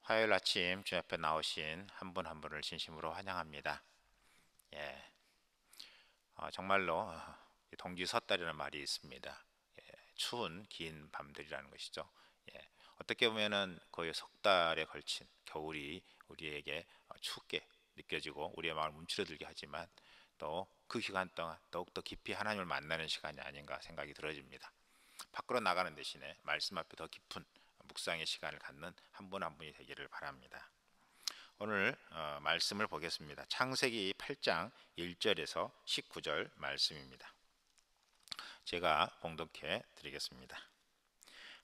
화요일 아침 주 앞에 나오신 한 분 한 분을 진심으로 환영합니다. 예, 정말로 이 동지 섣달이라는 말이 있습니다. 예, 추운 긴 밤들이라는 것이죠. 예, 어떻게 보면은 거의 석 달에 걸친 겨울이 우리에게 춥게 느껴지고 우리의 마음을 움츠러들게 하지만 또 그 기간 동안 더욱더 깊이 하나님을 만나는 시간이 아닌가 생각이 들어집니다. 밖으로 나가는 대신에 말씀 앞에 더 깊은 묵상의 시간을 갖는 한 분 한 분이 되기를 바랍니다. 오늘 말씀을 보겠습니다. 창세기 8장 1절에서 19절 말씀입니다. 제가 봉독해 드리겠습니다.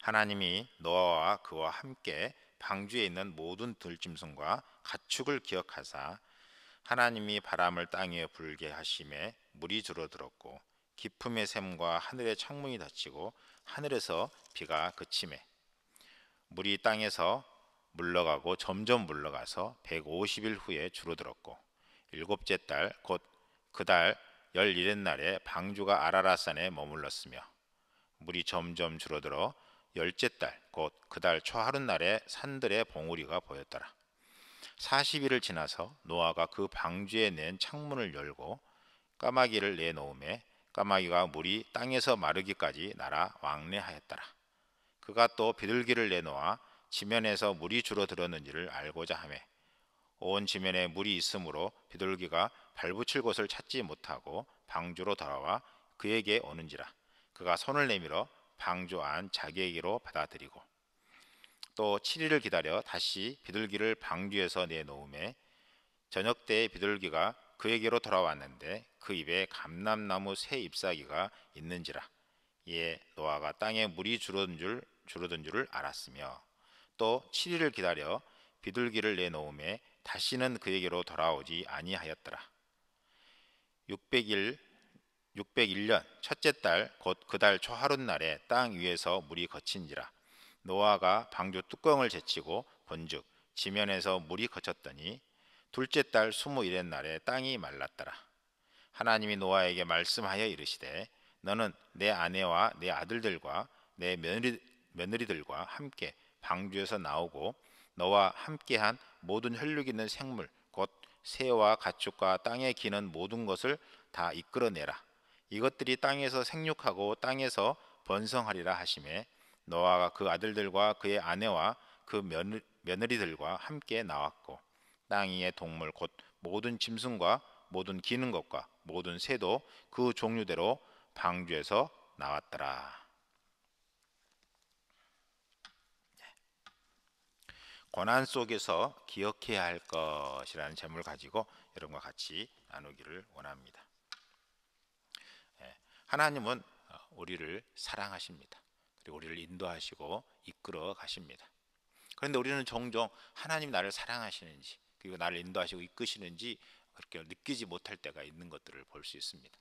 하나님이 노아와 그와 함께 방주에 있는 모든 들짐승과 가축을 기억하사 하나님이 바람을 땅 위에 불게 하심에 물이 줄어들었고 깊음의 샘과 하늘의 창문이 닫히고 하늘에서 비가 그치매 물이 땅에서 물러가고 점점 물러가서 150일 후에 줄어들었고 일곱째 달 곧 그 달 11의 날에 방주가 아라랏산에 머물렀으며 물이 점점 줄어들어 열째 달 곧 그 달 초하룻날에 산들의 봉우리가 보였더라. 40일을 지나서 노아가 그 방주에 낸 창문을 열고 까마귀를 내놓음에 까마귀가 물이 땅에서 마르기까지 날아 왕래하였더라. 그가 또 비둘기를 내놓아 지면에서 물이 줄어들었는지를 알고자 하매 온 지면에 물이 있으므로 비둘기가 발붙일 곳을 찾지 못하고 방주로 돌아와 그에게 오는지라. 그가 손을 내밀어 방주 안 자기에게로 받아들이고 또 7일을 기다려 다시 비둘기를 방주에서 내놓음에 저녁 때에 비둘기가 그에게로 돌아왔는데 그 입에 감람나무 새 잎사귀가 있는지라. 이에 노아가 땅에 물이 줄어든 줄을 알았으며 또 7일을 기다려 비둘기를 내놓음에 다시는 그에게로 돌아오지 아니하였더라. 601년 첫째 달 곧 그 달 초하룻날에 땅 위에서 물이 거친지라. 노아가 방주 뚜껑을 제치고 본즉 지면에서 물이 거쳤더니 둘째 달 21의 날에 땅이 말랐더라. 하나님이 노아에게 말씀하여 이르시되 너는 내 아내와 내 아들들과 내 며느리들과 함께 방주에서 나오고 너와 함께한 모든 혈육 있는 생물 곧 새와 가축과 땅에 기는 모든 것을 다 이끌어내라. 이것들이 땅에서 생육하고 땅에서 번성하리라 하시매 노아가 그 아들들과 그의 아내와 그 며느리들과 함께 나왔고 땅 위의 동물 곧 모든 짐승과 모든 기는 것과 모든 새도 그 종류대로 방주에서 나왔더라. 고난 속에서 기억해야 할 것이라는 제목을 가지고 여러분과 같이 나누기를 원합니다. 하나님은 우리를 사랑하십니다. 그리고 우리를 인도하시고 이끌어 가십니다. 그런데 우리는 종종 하나님 나를 사랑하시는지 그리고 나를 인도하시고 이끄시는지 그렇게 느끼지 못할 때가 있는 것들을 볼 수 있습니다.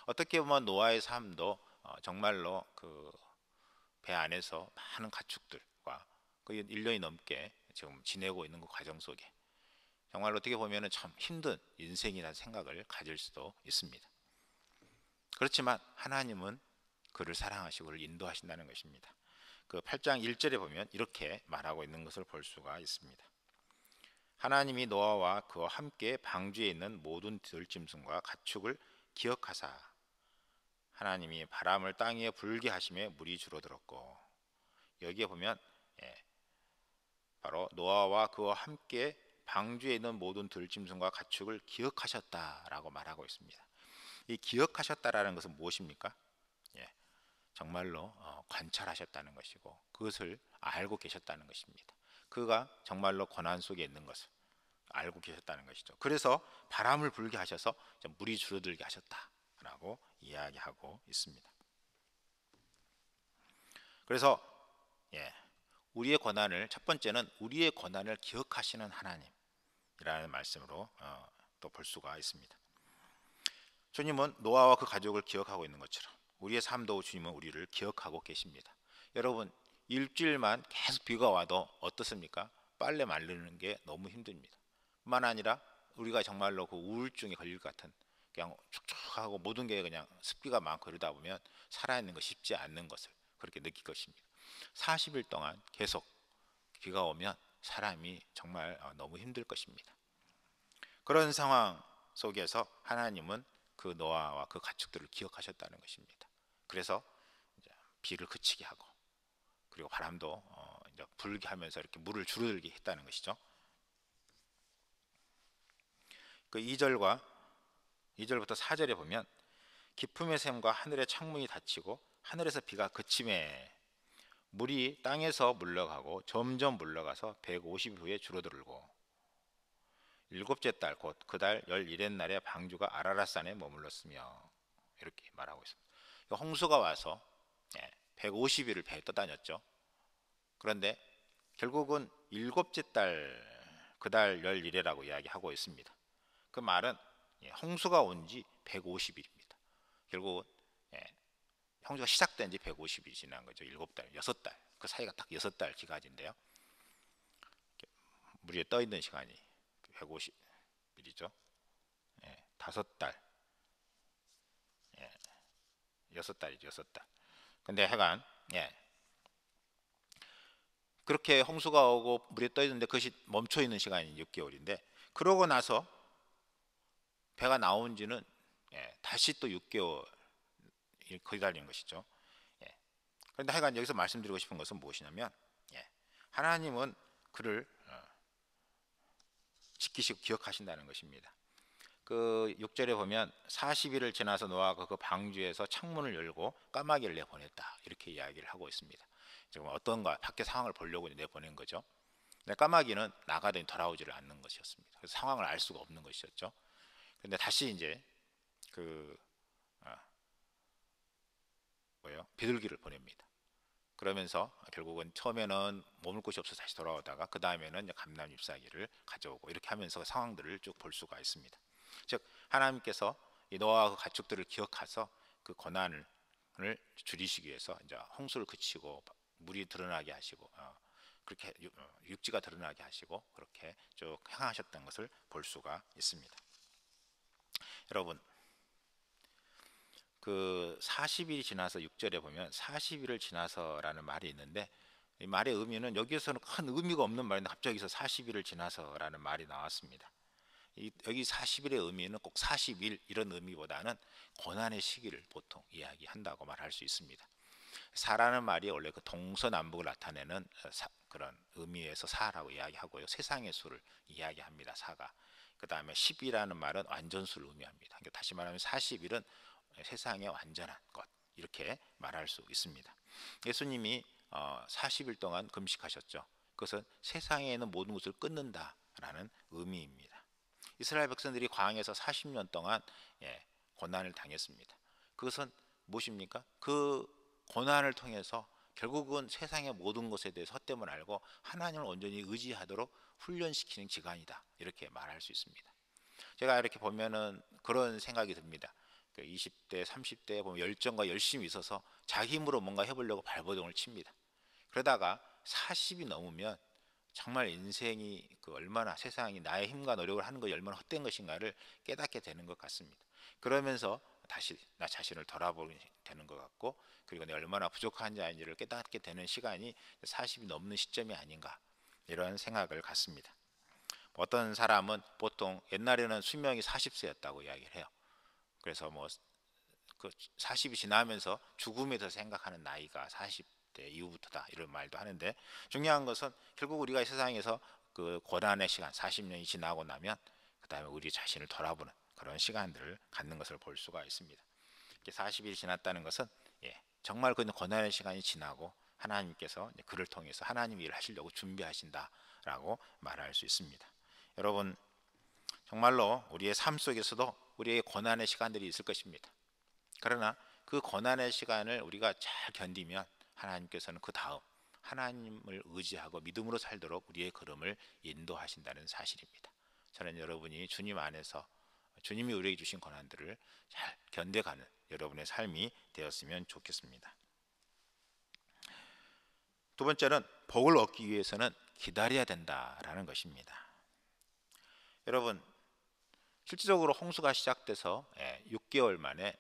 어떻게 보면 노아의 삶도 정말로 그 배 안에서 많은 가축들과 거의 1년이 넘게 지금 지내고 있는 그 과정 속에 정말 어떻게 보면 참 힘든 인생이라는 생각을 가질 수도 있습니다. 그렇지만 하나님은 그를 사랑하시고 그를 인도하신다는 것입니다. 그 8장 1절에 보면 이렇게 말하고 있는 것을 볼 수가 있습니다. 하나님이 노아와 그와 함께 방주에 있는 모든 들짐승과 가축을 기억하사 하나님이 바람을 땅 위에 불게 하심에 물이 줄어들었고 여기에 보면 바로 노아와 그와 함께 방주에 있는 모든 들짐승과 가축을 기억하셨다라고 말하고 있습니다. 이 기억하셨다라는 것은 무엇입니까? 정말로 관찰하셨다는 것이고 그것을 알고 계셨다는 것입니다. 그가 정말로 고난 속에 있는 것을 알고 계셨다는 것이죠. 그래서 바람을 불게 하셔서 물이 줄어들게 하셨다라고 이야기하고 있습니다. 그래서 우리의 고난을 첫 번째는 우리의 고난을 기억하시는 하나님이라는 말씀으로 또 볼 수가 있습니다. 주님은 노아와 그 가족을 기억하고 있는 것처럼 우리의 삶도 주님은 우리를 기억하고 계십니다. 여러분 일주일만 계속 비가 와도 어떻습니까? 빨래 말리는 게 너무 힘듭니다. 뿐만 아니라 우리가 정말로 그 우울증에 걸릴 것 같은 그냥 축축하고 모든 게 그냥 습기가 많고 이러다 보면 살아있는 거 쉽지 않는 것을 그렇게 느낄 것입니다. 40일 동안 계속 비가 오면 사람이 정말 너무 힘들 것입니다. 그런 상황 속에서 하나님은 그 노아와 그 가축들을 기억하셨다는 것입니다. 그래서 이제 비를 그치게 하고, 그리고 바람도 이제 불게 하면서 이렇게 물을 줄어들게 했다는 것이죠. 그 2절부터 4절에 보면 기품의 샘과 하늘의 창문이 닫히고 하늘에서 비가 그침에 물이 땅에서 물러가고 점점 물러가서 150일 후에 줄어들고 일곱째 달 곧 그 달 11의 날에 방주가 아라랏산에 머물렀으며, 이렇게 말하고 있습니다. 홍수가 와서 150일을 배에 떠다녔죠. 그런데 결국은 일곱째 달 그 달 11일이라고 이야기하고 있습니다. 그 말은 홍수가 온 지 150일입니다. 결국은 홍수가 시작된 지 150일이 지난 거죠. 7달, 6달. 그 사이가 딱 6달 기간인데요. 물 위에 떠 있는 시간이 150일이죠. 5달. 6달이죠. 6달. 근데 하여간 그렇게 홍수가 오고 물이 떠 있는데 그것이 멈춰 있는 시간이 6개월인데, 그러고 나서 배가 나온 지는 다시 또 6개월 기다리는 것이죠. 그런데 하여간 여기서 말씀드리고 싶은 것은 무엇이냐면, 하나님은 그를 지키시고 기억하신다는 것입니다. 그 6절에 보면 40일을 지나서 노아가 그 방주에서 창문을 열고 까마귀를 내보냈다, 이렇게 이야기를 하고 있습니다. 지금 어떤가 밖에 상황을 보려고 내보낸 거죠. 근데 까마귀는 나가더니 돌아오지를 않는 것이었습니다. 그래서 상황을 알 수가 없는 것이었죠. 근데 다시 이제 그 비둘기를 보냅니다. 그러면서 결국은 처음에는 머물 곳이 없어서 다시 돌아오다가 그 다음에는 감람 잎사귀를 가져오고, 이렇게 하면서 상황들을 쭉 볼 수가 있습니다. 즉 하나님께서 이 노아와 그 가축들을 기억하셔서 그 고난을 줄이시기 위해서 이제 홍수를 그치고 물이 드러나게 하시고 그렇게 육지가 드러나게 하시고 그렇게 쭉 행하셨던 것을 볼 수가 있습니다. 여러분, 그 40일이 지나서 6절에 보면 40일을 지나서라는 말이 있는데, 이 말의 의미는 여기에서는 큰 의미가 없는 말인데 갑자기 40일을 지나서라는 말이 나왔습니다. 여기 40일의 의미는 꼭 40일 이런 의미보다는 고난의 시기를 보통 이야기한다고 말할 수 있습니다. 사라는 말이 원래 그 동서남북을 나타내는 그런 의미에서 사라고 이야기하고요. 세상의 수를 이야기합니다. 사가. 그 다음에 10이라는 말은 완전수를 의미합니다. 그러니까 다시 말하면 40일은 세상의 완전한 것, 이렇게 말할 수 있습니다. 예수님이 40일 동안 금식하셨죠. 그것은 세상에 있는 모든 것을 끊는다라는 의미입니다. 이스라엘 백성들이 광야에서 40년 동안 고난을 당했습니다. 그것은 무엇입니까? 그 고난을 통해서 결국은 세상의 모든 것에 대해서 헛됨을 알고 하나님을 온전히 의지하도록 훈련시키는 기간이다, 이렇게 말할 수 있습니다. 제가 이렇게 보면은 그런 생각이 듭니다. 20대, 30대에 보면 열정과 열심이 있어서 자기 힘으로 뭔가 해보려고 발버둥을 칩니다. 그러다가 40이 넘으면 정말 인생이 얼마나 세상이 나의 힘과 노력을 하는 것이 얼마나 헛된 것인가를 깨닫게 되는 것 같습니다. 그러면서 다시 나 자신을 돌아보게 되는 것 같고, 그리고 내가 얼마나 부족한 자인지를 깨닫게 되는 시간이 40이 넘는 시점이 아닌가, 이런 생각을 갖습니다. 어떤 사람은 보통 옛날에는 수명이 40세였다고 이야기를 해요. 그래서 그 40이 지나면서 죽음에 대해서 생각하는 나이가 40대 이후부터다, 이런 말도 하는데, 중요한 것은 결국 우리가 이 세상에서 그 고난의 시간 40년이 지나고 나면 그 다음에 우리 자신을 돌아보는 그런 시간들을 갖는 것을 볼 수가 있습니다. 40일이 지났다는 것은 정말 그 고난의 시간이 지나고 하나님께서 그를 통해서 하나님 일을 하시려고 준비하신다라고 말할 수 있습니다. 여러분, 정말로 우리의 삶 속에서도 우리의 고난의 시간들이 있을 것입니다. 그러나 그 고난의 시간을 우리가 잘 견디면 하나님께서는 그 다음 하나님을 의지하고 믿음으로 살도록 우리의 걸음을 인도하신다는 사실입니다. 저는 여러분이 주님 안에서 주님이 우리에게 주신 고난들을 잘 견뎌가는 여러분의 삶이 되었으면 좋겠습니다. 두 번째는 복을 얻기 위해서는 기다려야 된다라는 것입니다. 여러분, 실질적으로 홍수가 시작돼서 6개월 만에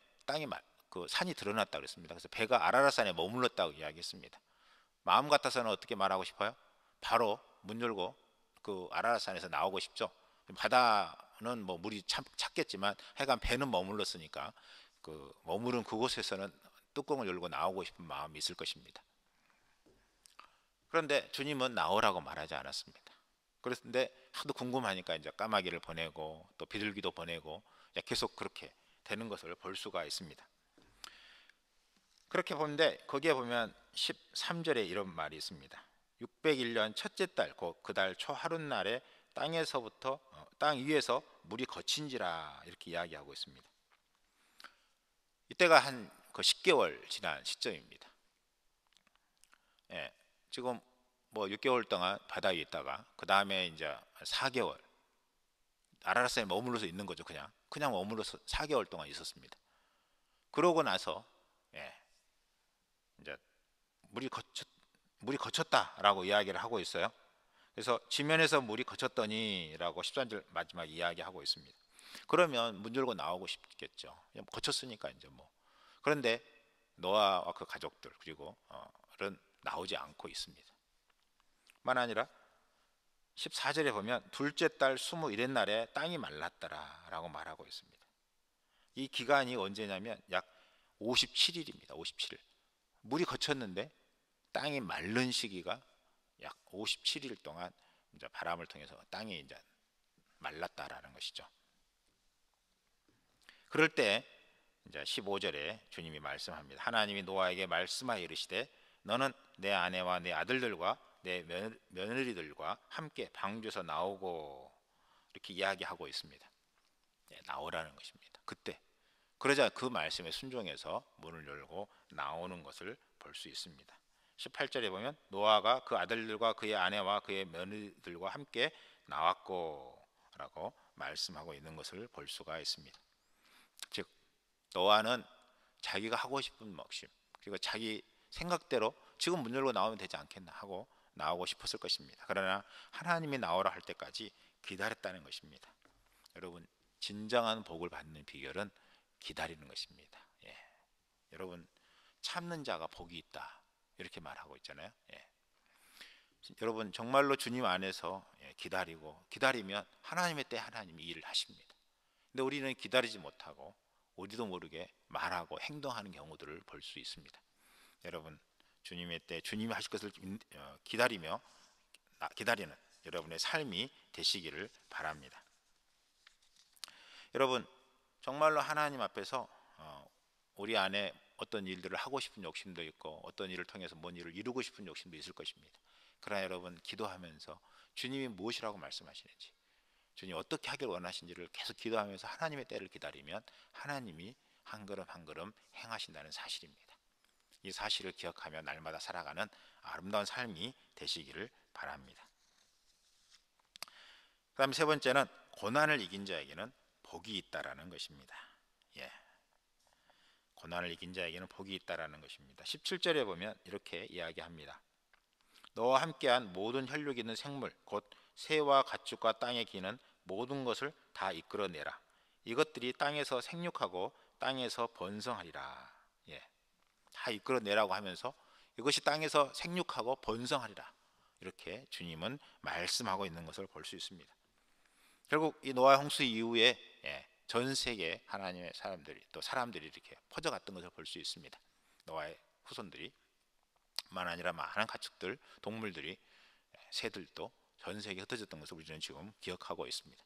그 산이 드러났다고 그랬습니다. 그래서 배가 아라랏산에 머물렀다고 이야기했습니다. 마음 같아서는 어떻게 말하고 싶어요? 바로 문 열고 그 아라라산에서 나오고 싶죠. 바다는 뭐 물이 찼겠지만 하여간 배는 머물렀으니까 그 머무른 그곳에서는 뚜껑을 열고 나오고 싶은 마음이 있을 것입니다. 그런데 주님은 나오라고 말하지 않았습니다. 그런데 하도 궁금하니까 이제 까마귀를 보내고 또 비둘기도 보내고 계속 그렇게 되는 것을 볼 수가 있습니다. 그렇게 보는데 거기에 보면 13절에 이런 말이 있습니다. 601년 첫째 달 곧 그 달 초 하룻날에 땅에서부터 땅 위에서 물이 거친지라 이렇게 이야기하고 있습니다. 이때가 한 그 10개월 지난 시점입니다. 예, 지금 뭐 6개월 동안 바다 위에 있다가 그 다음에 이제 4개월 아라라산에 머물러서 있는 거죠. 그냥 머물러서 4개월 동안 있었습니다. 그러고 나서 이제 물이 거쳤다라고 이야기를 하고 있어요. 그래서 지면에서 물이 거쳤더니라고 13절 마지막 이야기하고 있습니다. 그러면 문 열고 나오고 싶겠죠. 거쳤으니까 이제 뭐. 그런데 노아와 그 가족들 그리고 는 나오지 않고 있습니다. 만 아니라 14절에 보면 둘째 달 21일날에 땅이 말랐더라라고 말하고 있습니다. 이 기간이 언제냐면 약 57일입니다. 57일. 물이 거쳤는데 땅이 마른 시기가 약 57일 동안 이제 바람을 통해서 땅이 이제 말랐다라는 것이죠. 그럴 때 이제 15절에 주님이 말씀합니다. 하나님이 노아에게 말씀하여 이르시되 너는 내 아내와 내 아들들과 내 며느리들과 함께 방주에서 나오고 이렇게 이야기하고 있습니다. 나오라는 것입니다. 그때 그러자 그 말씀에 순종해서 문을 열고 나오는 것을 볼 수 있습니다. 18절에 보면 노아가 그 아들들과 그의 아내와 그의 며느리들과 함께 나왔고 라고 말씀하고 있는 것을 볼 수가 있습니다. 즉 노아는 자기가 하고 싶은 먹심 그리고 자기 생각대로 지금 문 열고 나오면 되지 않겠나 하고 나오고 싶었을 것입니다. 그러나 하나님이 나오라 할 때까지 기다렸다는 것입니다. 여러분 진정한 복을 받는 비결은 기다리는 것입니다. 여러분 참는 자가 복이 있다 이렇게 말하고 있잖아요. 여러분 정말로 주님 안에서 기다리면 하나님의 때 하나님이 일을 하십니다. 근데 우리는 기다리지 못하고 우리도 모르게 말하고 행동하는 경우들을 볼 수 있습니다. 여러분 주님의 때 주님이 하실 것을 기다리는 여러분의 삶이 되시기를 바랍니다. 여러분 정말로 하나님 앞에서 우리 안에 어떤 일들을 하고 싶은 욕심도 있고 어떤 일을 통해서 뭔 일을 이루고 싶은 욕심도 있을 것입니다. 그러나 여러분 기도하면서 주님이 무엇이라고 말씀하시는지 주님 어떻게 하길 원하시는지를 계속 기도하면서 하나님의 때를 기다리면 하나님이 한 걸음 한 걸음 행하신다는 사실입니다. 이 사실을 기억하며 날마다 살아가는 아름다운 삶이 되시기를 바랍니다. 그 다음 세 번째는 고난을 이긴 자에게는 복이 있다라는 것입니다. 고난을 이긴 자에게는 복이 있다라는 것입니다. 17절에 보면 이렇게 이야기합니다. 너와 함께한 모든 혈육 있는 생물 곧 새와 가축과 땅에 기는 모든 것을 다 이끌어내라. 이것들이 땅에서 생육하고 땅에서 번성하리라. 다 이끌어내라고 하면서 이것이 땅에서 생육하고 번성하리라. 이렇게 주님은 말씀하고 있는 것을 볼 수 있습니다. 결국 이 노아 홍수 이후에 전 세계 하나님의 사람들이 이렇게 퍼져갔던 것을 볼 수 있습니다. 노아의 후손들이 만 아니라 많은 가축들, 동물들이 새들도 전 세계에 흩어졌던 것을 우리는 지금 기억하고 있습니다.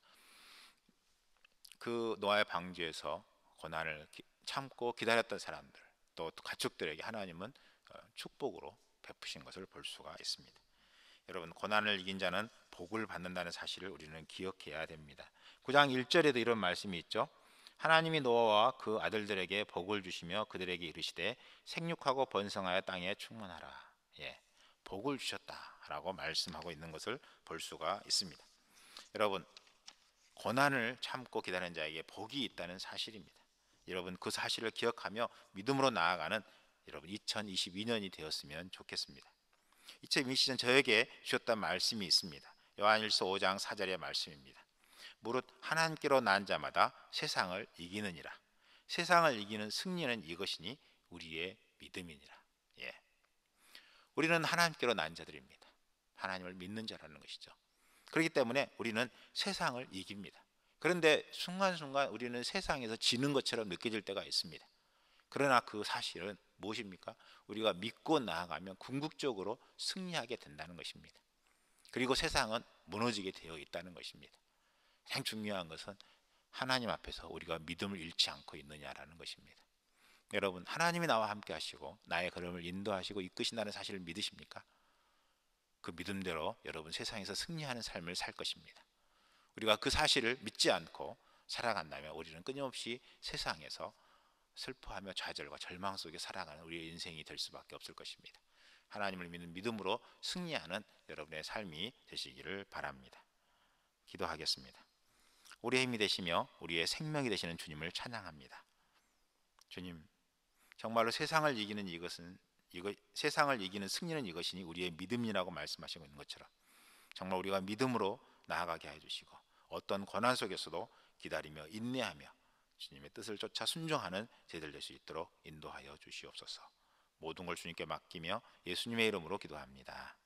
그 노아의 방주에서 고난을 참고 기다렸던 사람들 또 가축들에게 하나님은 축복으로 베푸신 것을 볼 수가 있습니다. 여러분 고난을 이긴 자는 복을 받는다는 사실을 우리는 기억해야 됩니다. 9장 1절에도 이런 말씀이 있죠. 하나님이 노아와 그 아들들에게 복을 주시며 그들에게 이르시되 생육하고 번성하여 땅에 충만하라. 복을 주셨다라고 말씀하고 있는 것을 볼 수가 있습니다. 여러분 고난을 참고 기다리는 자에게 복이 있다는 사실입니다. 여러분 그 사실을 기억하며 믿음으로 나아가는 여러분 2022년이 되었으면 좋겠습니다. 2022년 저에게 주셨던 말씀이 있습니다. 요한일서 5장 4절의 말씀입니다. 무릇 하나님께로 난 자마다 세상을 이기느니라. 세상을 이기는 승리는 이것이니 우리의 믿음이니라. 우리는 하나님께로 난 자들입니다. 하나님을 믿는 자라는 것이죠. 그렇기 때문에 우리는 세상을 이깁니다. 그런데 순간순간 우리는 세상에서 지는 것처럼 느껴질 때가 있습니다. 그러나 그 사실은 무엇입니까? 우리가 믿고 나아가면 궁극적으로 승리하게 된다는 것입니다. 그리고 세상은 무너지게 되어 있다는 것입니다. 가장 중요한 것은 하나님 앞에서 우리가 믿음을 잃지 않고 있느냐라는 것입니다. 여러분, 하나님이 나와 함께 하시고 나의 걸음을 인도하시고 이끄신다는 사실을 믿으십니까? 그 믿음대로 여러분 세상에서 승리하는 삶을 살 것입니다. 우리가 그 사실을 믿지 않고 살아간다면 우리는 끊임없이 세상에서 슬퍼하며 좌절과 절망 속에 살아가는 우리의 인생이 될 수밖에 없을 것입니다. 하나님을 믿는 믿음으로 승리하는 여러분의 삶이 되시기를 바랍니다. 기도하겠습니다. 우리의 힘이 되시며 우리의 생명이 되시는 주님을 찬양합니다. 주님, 정말로 세상을 이기는 세상을 이기는 승리는 이것이니 우리의 믿음이라고 말씀하시고 있는 것처럼 정말 우리가 믿음으로 나아가게 해 주시고 어떤 고난 속에서도 기다리며 인내하며 주님의 뜻을 쫓아 순종하는 저희들 될 수 있도록 인도하여 주시옵소서. 모든 걸 주님께 맡기며 예수님의 이름으로 기도합니다.